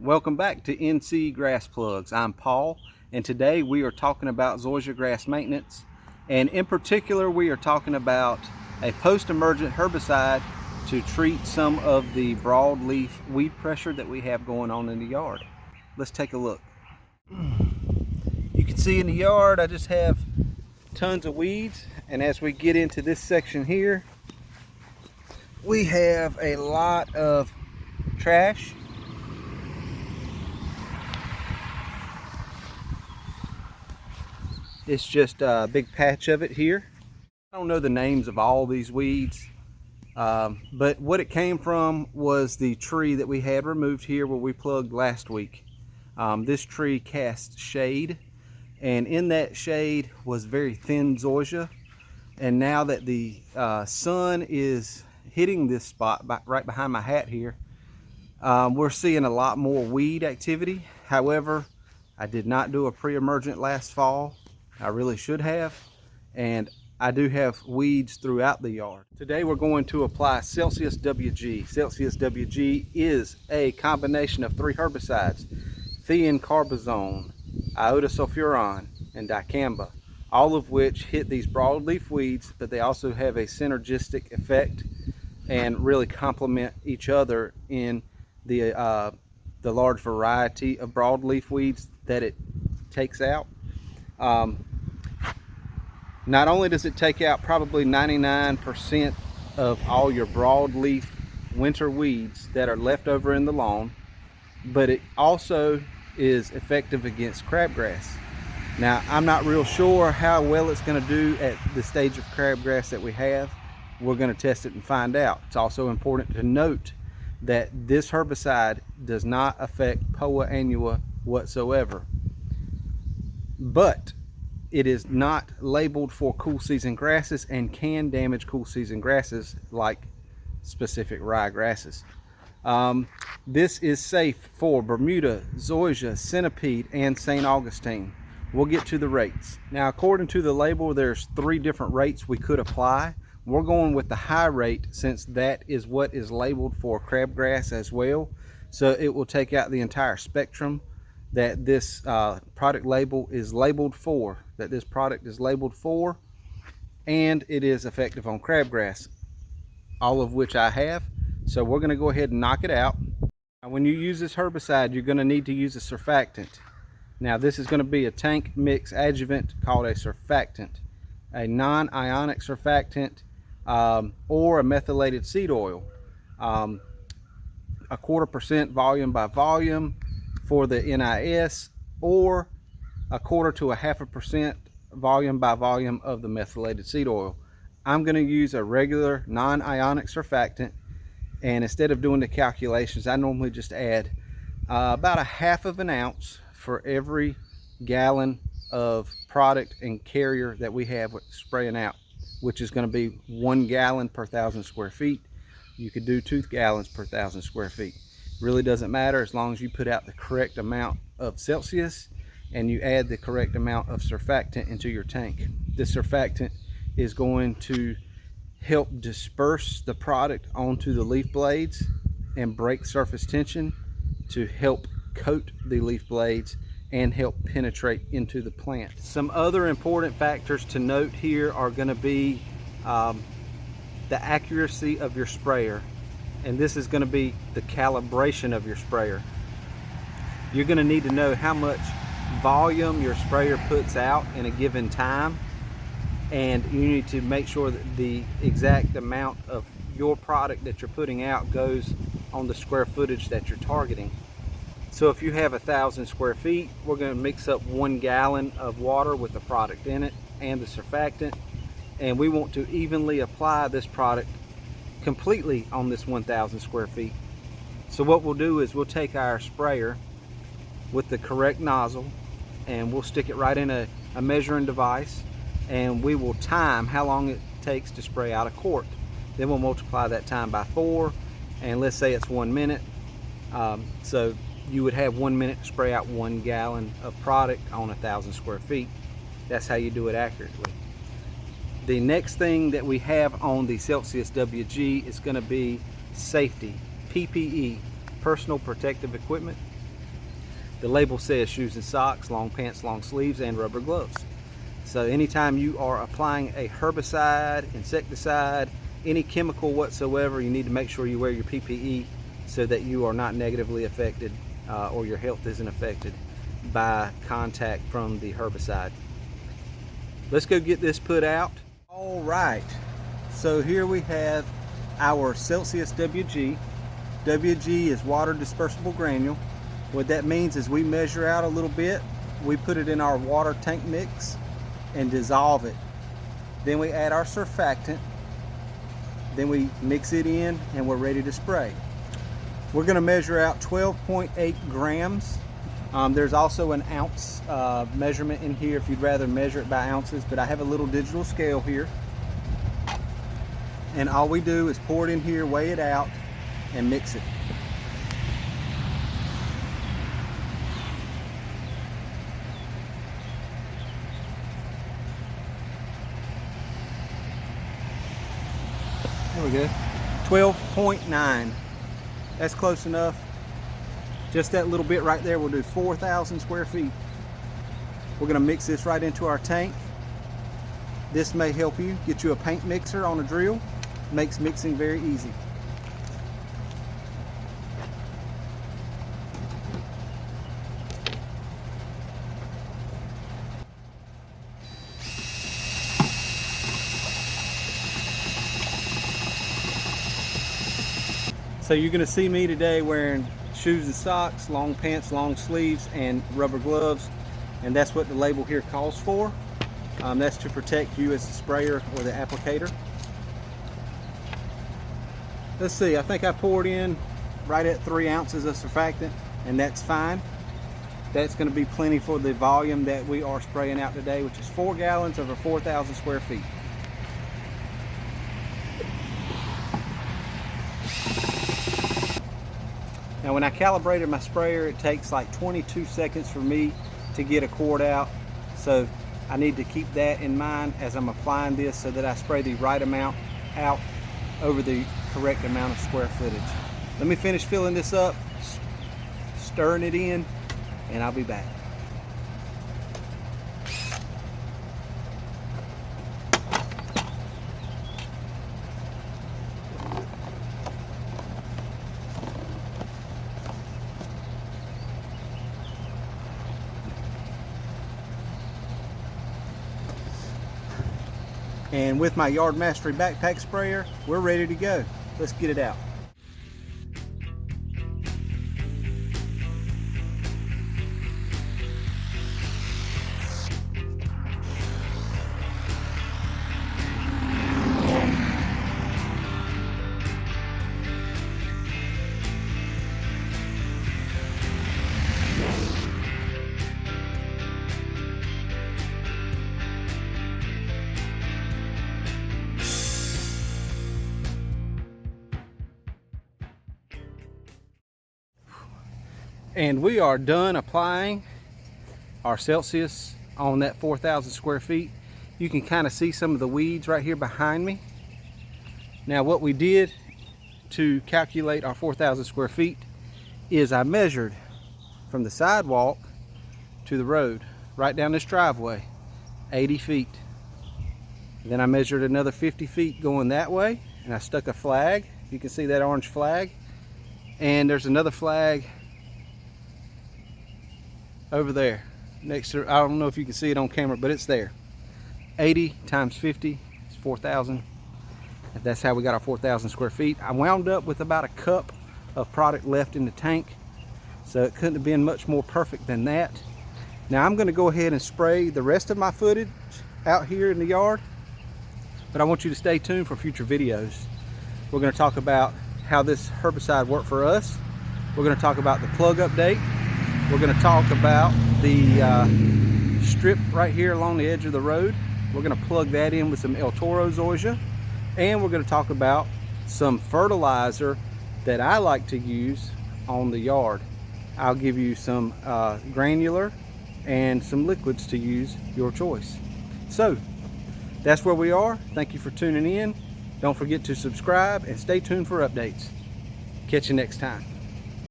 Welcome back to NC Grass Plugs. I'm Paul, and today we are talking about zoysia grass maintenance, and in particular we are talking about a post-emergent herbicide to treat some of the broadleaf weed pressure that we have going on in the yard. Let's take a look. You can see in the yard I just have tons of weeds, and as we get into this section here, we have a lot of trash. It's just a big patch of it here. I don't know the names of all these weeds, but what it came from was the tree that we had removed here where we plugged last week. This tree cast shade, and in that shade was very thin zoysia, and now that the sun is hitting this spot right behind my hat here, we're seeing a lot more weed activity. However, I did not do a pre-emergent last fall. I really should have, and I do have weeds throughout the yard. Today we're going to apply Celsius WG. Celsius WG is a combination of 3 herbicides: thiacarbazone, iodosulfuron, and dicamba, all of which hit these broadleaf weeds, but they also have a synergistic effect and really complement each other in the large variety of broadleaf weeds that it takes out. Not only does it take out probably 99% of all your broadleaf winter weeds that are left over in the lawn, but it also is effective against crabgrass. Now, I'm not real sure how well it's going to do at the stage of crabgrass that we have. We're going to test it and find out. It's also important to note that this herbicide does not affect Poa annua whatsoever, but it is not labeled for cool season grasses and can damage cool season grasses like specific rye grasses. This is safe for Bermuda, Zoysia, Centipede, and St. Augustine. We'll get to the rates. Now, according to the label, there's 3 different rates we could apply. We're going with the high rate since that is what is labeled for crabgrass as well. So it will take out the entire spectrum that this product label is labeled for, and it is effective on crabgrass, all of which I have. So we're going to go ahead and knock it out. Now, when you use this herbicide, you're going to need to use a surfactant. Now, this is going to be a tank mix adjuvant called a surfactant, a non-ionic surfactant, or a methylated seed oil, 1/4% volume by volume for the NIS, or 1/4 to 1/2% volume by volume of the methylated seed oil. I'm going to use a regular non-ionic surfactant, and instead of doing the calculations, I normally just add about 1/2 ounce for every gallon of product and carrier that we have spraying out, which is going to be 1 gallon per 1,000 square feet. You could do 2 gallons per 1,000 square feet. Really doesn't matter as long as you put out the correct amount of Celsius and you add the correct amount of surfactant into your tank. This surfactant is going to help disperse the product onto the leaf blades and break surface tension to help coat the leaf blades and help penetrate into the plant. Some other important factors to note here are going to be the accuracy of your sprayer, and this is going to be the calibration of your sprayer. You're going to need to know how much volume your sprayer puts out in a given time, and you need to make sure that the exact amount of your product that you're putting out goes on the square footage that you're targeting. So if you have 1,000 square feet, we're going to mix up 1 gallon of water with the product in it and the surfactant, and we want to evenly apply this product completely on this 1,000 square feet. So what we'll do is we'll take our sprayer with the correct nozzle and we'll stick it right in a measuring device, and we will time how long it takes to spray out a quart. Then we'll multiply that time by 4, and let's say it's 1 minute. So you would have 1 minute to spray out 1 gallon of product on 1,000 square feet. That's how you do it accurately. The next thing that we have on the Celsius WG is going to be safety, PPE, personal protective equipment. The label says shoes and socks, long pants, long sleeves, and rubber gloves. So anytime you are applying a herbicide, insecticide, any chemical whatsoever, you need to make sure you wear your PPE so that you are not negatively affected or your health isn't affected by contact from the herbicide. Let's go get this put out. All right, so here we have our Celsius WG. WG is water dispersible granule. What that means is we measure out a little bit, we put it in our water tank mix and dissolve it. Then we add our surfactant, then we mix it in and we're ready to spray. We're going to measure out 12.8 grams. There's also an ounce measurement in here if you'd rather measure it by ounces, but I have a little digital scale here. And all we do is pour it in here, weigh it out, and mix it. There we go. 12.9. That's close enough. Just that little bit right there will do 4,000 square feet. We're going to mix this right into our tank. This may help you get you a paint mixer on a drill. Makes mixing very easy. So you're going to see me today wearing shoes and socks, long pants, long sleeves, and rubber gloves, and that's what the label here calls for. That's to protect you as the sprayer or the applicator. Let's see, I think I poured in right at 3 ounces of surfactant, and that's fine. That's going to be plenty for the volume that we are spraying out today, which is 4 gallons over 4,000 square feet. Now when I calibrated my sprayer, it takes like 22 seconds for me to get a quart out. So I need to keep that in mind as I'm applying this so that I spray the right amount out over the correct amount of square footage. Let me finish filling this up, stirring it in, and I'll be back. And with my Yardmastery backpack sprayer, we're ready to go. Let's get it out. And we are done applying our Celsius on that 4,000 square feet. You can kind of see some of the weeds right here behind me. Now what we did to calculate our 4,000 square feet is I measured from the sidewalk to the road, right down this driveway, 80 feet. Then I measured another 50 feet going that way, and I stuck a flag. You can see that orange flag. And there's another flag over there next to, I don't know if you can see it on camera, but it's there. 80 times 50 is 4,000. That's how we got our 4,000 square feet. I wound up with about a cup of product left in the tank, so it couldn't have been much more perfect than that. Now I'm going to go ahead and spray the rest of my footage out here in the yard, but I want you to stay tuned for future videos. We're going to talk about how this herbicide worked for us. We're going to talk about the plug update. We're going to talk about the strip right here along the edge of the road. We're going to plug that in with some El Toro Zoysia. And we're going to talk about some fertilizer that I like to use on the yard. I'll give you some granular and some liquids to use, your choice. So that's where we are. Thank you for tuning in. Don't forget to subscribe and stay tuned for updates. Catch you next time.